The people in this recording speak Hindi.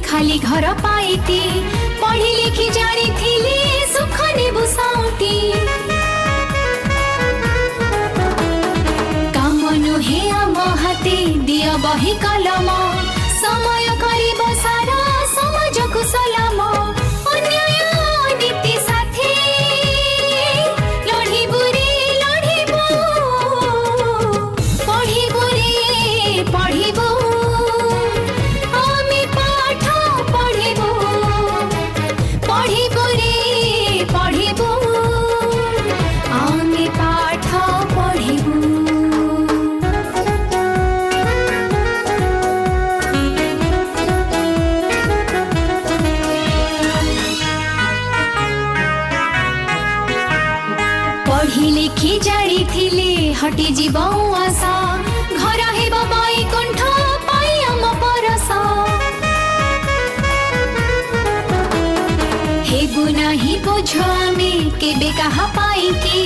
खाली घर पाइती पढ़ी लिखी जानी थिली सुख नेबु साउटी काम नुहे आम हाते दिया बही कलम समय करिब सारा समाज को सलाम अन्याय नीति साथी लढ़िबु रे लढ़िबु पढ़िबु रे पढ़िबु आमे पाठ पढ़िबु पढ़िबु रे पढ़िबु आमे पाठ पढ़िबु पढ़ी लिखी जानी थिले हटी जीव आशा घर हेब बैकुंठ पाई आम परस हेबु नाही बुझ आमे केबे कहा पाई की